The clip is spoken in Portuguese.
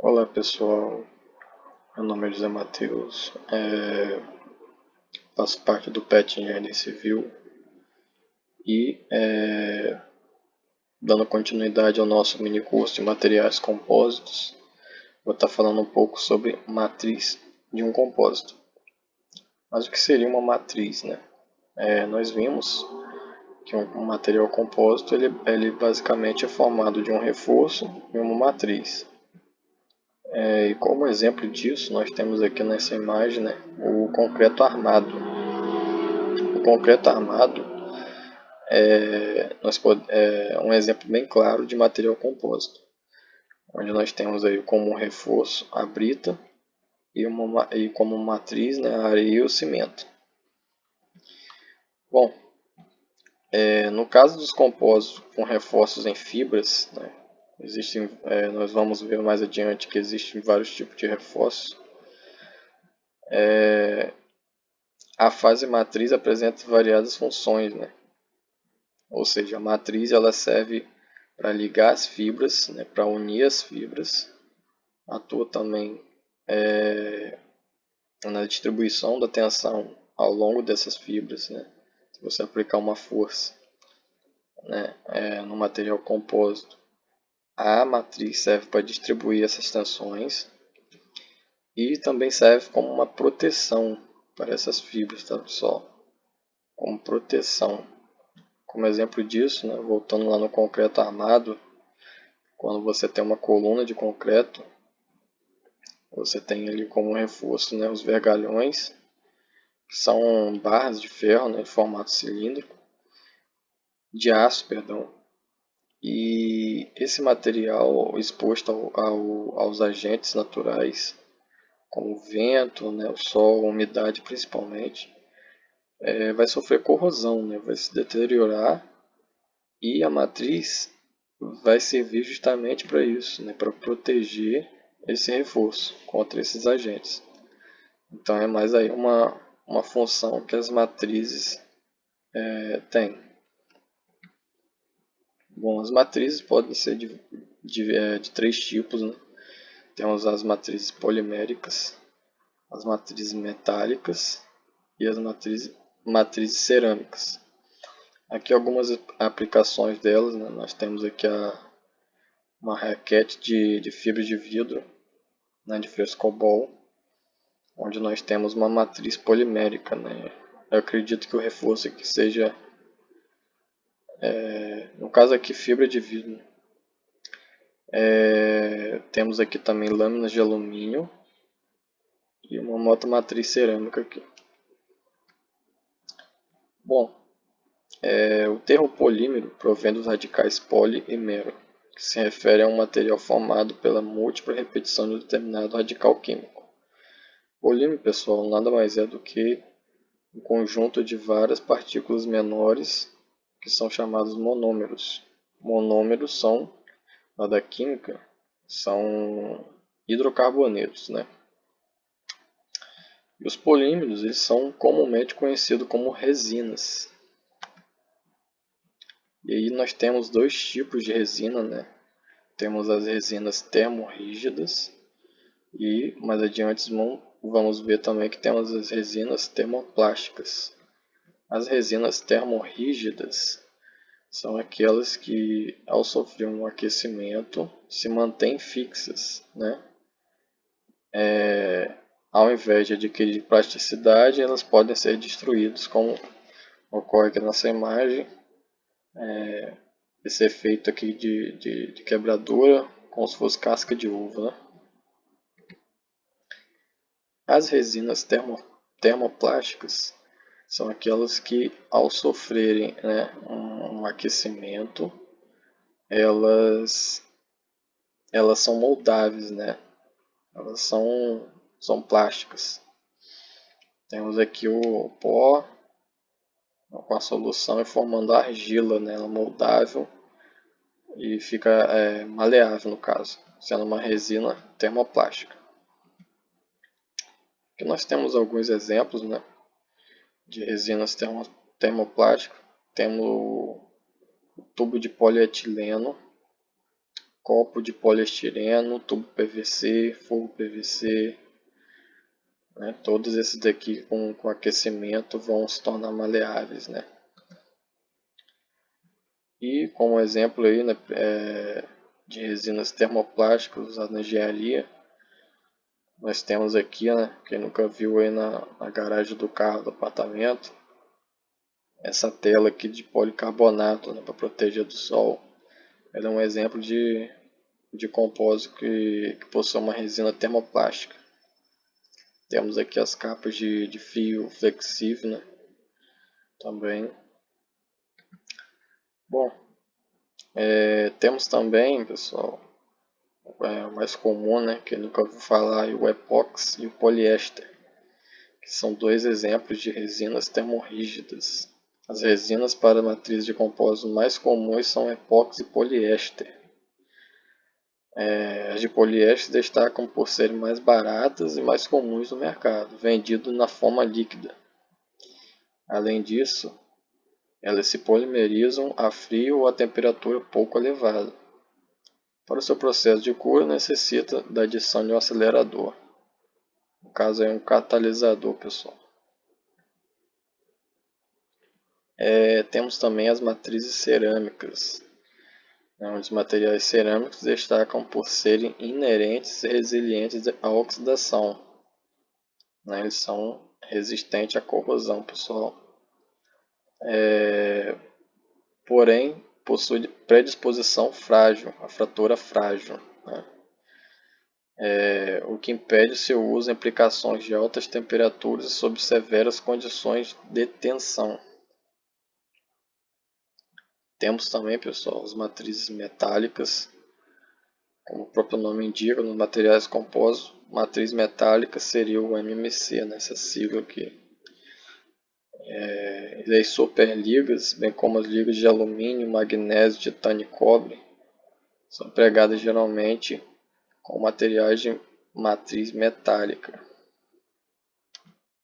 Olá pessoal, meu nome é José Matheus, faço parte do PET Engenharia Civil e dando continuidade ao nosso mini curso de materiais compósitos, vou estar falando um pouco sobre matriz de um compósito. Mas o que seria uma matriz, né? Nós vimos que um material compósito ele basicamente é formado de um reforço e uma matriz. E como exemplo disso, nós temos aqui nessa imagem, né, o concreto armado. O concreto armado é um exemplo bem claro de material compósito, onde nós temos aí como reforço a brita e como matriz, né, a areia e o cimento. Bom, no caso dos compósitos com reforços em fibras, né, nós vamos ver mais adiante que existem vários tipos de reforços. A fase matriz apresenta variadas funções, né? Ou seja, a matriz ela serve para ligar as fibras, né, para unir as fibras. Atua também na distribuição da tensão ao longo dessas fibras, né? Se você aplicar uma força, né, no material compósito, a matriz serve para distribuir essas tensões e também serve como uma proteção para essas fibras, tá pessoal? Como proteção. Como exemplo disso, né, voltando lá no concreto armado, quando você tem uma coluna de concreto, você tem ali como reforço, né, os vergalhões, que são barras de ferro, né, em formato cilíndrico, de aço, perdão. E esse material exposto aos agentes naturais, como o vento, né, o sol, a umidade principalmente, vai sofrer corrosão, né, vai se deteriorar e a matriz vai servir justamente para isso, né, para proteger esse reforço contra esses agentes. Então é mais aí uma função que as matrizes têm. Bom, as matrizes podem ser de três tipos, né? Temos as matrizes poliméricas, as matrizes metálicas e as matrizes cerâmicas. Aqui algumas aplicações delas, né? Nós temos aqui uma raquete de fibra de vidro, né? De frescobol, onde nós temos uma matriz polimérica, né? Eu acredito que o reforço aqui seja, no caso aqui, fibra de vidro. Temos aqui também lâminas de alumínio e uma moto matriz cerâmica aqui. Bom, o termo polímero provém dos radicais poli e mero, que se refere a um material formado pela múltipla repetição de um determinado radical químico. Polímero, pessoal, nada mais é do que um conjunto de várias partículas menores que são chamados monômeros. Monômeros são, na da química, são hidrocarbonetos, né? E os polímeros eles são comumente conhecidos como resinas. E aí nós temos dois tipos de resina, né? Temos as resinas termorrígidas e mais adiante vamos ver também que temos as resinas termoplásticas. As resinas termorrígidas são aquelas que, ao sofrer um aquecimento, se mantêm fixas, né? Ao invés de adquirir plasticidade, elas podem ser destruídas, como ocorre aqui nessa imagem. Esse efeito aqui de quebradura, como se fosse casca de uva, né? As resinas termoplásticas são aquelas que, ao sofrerem, né, um aquecimento, elas são moldáveis, né? Elas são plásticas. Temos aqui o pó com a solução e formando a argila, né? Ela é moldável e fica maleável no caso, sendo uma resina termoplástica. Aqui nós temos alguns exemplos, né, de resinas termoplásticas. Temos o tubo de polietileno, copo de poliestireno, tubo PVC, forro PVC, né? Todos esses daqui com aquecimento vão se tornar maleáveis, né? E como exemplo aí, né, de resinas termoplásticas usadas na engenharia, nós temos aqui, né, quem nunca viu aí na garagem do carro do apartamento, essa tela aqui de policarbonato, né, para proteger do sol. Ela é um exemplo de compósito que possui uma resina termoplástica. Temos aqui as capas de fio flexível, né, também. Bom, temos também, pessoal, o mais comum, né, que nunca ouviu falar, o epóxi e o poliéster, que são dois exemplos de resinas termorrígidas. As resinas para matriz de compósito mais comuns são epóxi e poliéster. As de poliéster destacam por serem mais baratas e mais comuns no mercado, vendido na forma líquida. Além disso, elas se polimerizam a frio ou a temperatura pouco elevada. Para o seu processo de cura, necessita da adição de um acelerador. No caso, é um catalisador, pessoal. Temos também as matrizes cerâmicas. Os materiais cerâmicos destacam por serem inerentes e resilientes à oxidação. Eles são resistentes à corrosão, pessoal. Porém, possuem predisposição frágil, a fratura frágil, né? O que impede seu uso em aplicações de altas temperaturas e sob severas condições de tensão. Temos também, pessoal, as matrizes metálicas, como o próprio nome indica, nos materiais compostos, matriz metálica seria o MMC, né, essa sigla aqui. E as superligas, bem como as ligas de alumínio, magnésio, titânio e cobre, são empregadas geralmente com materiais de matriz metálica.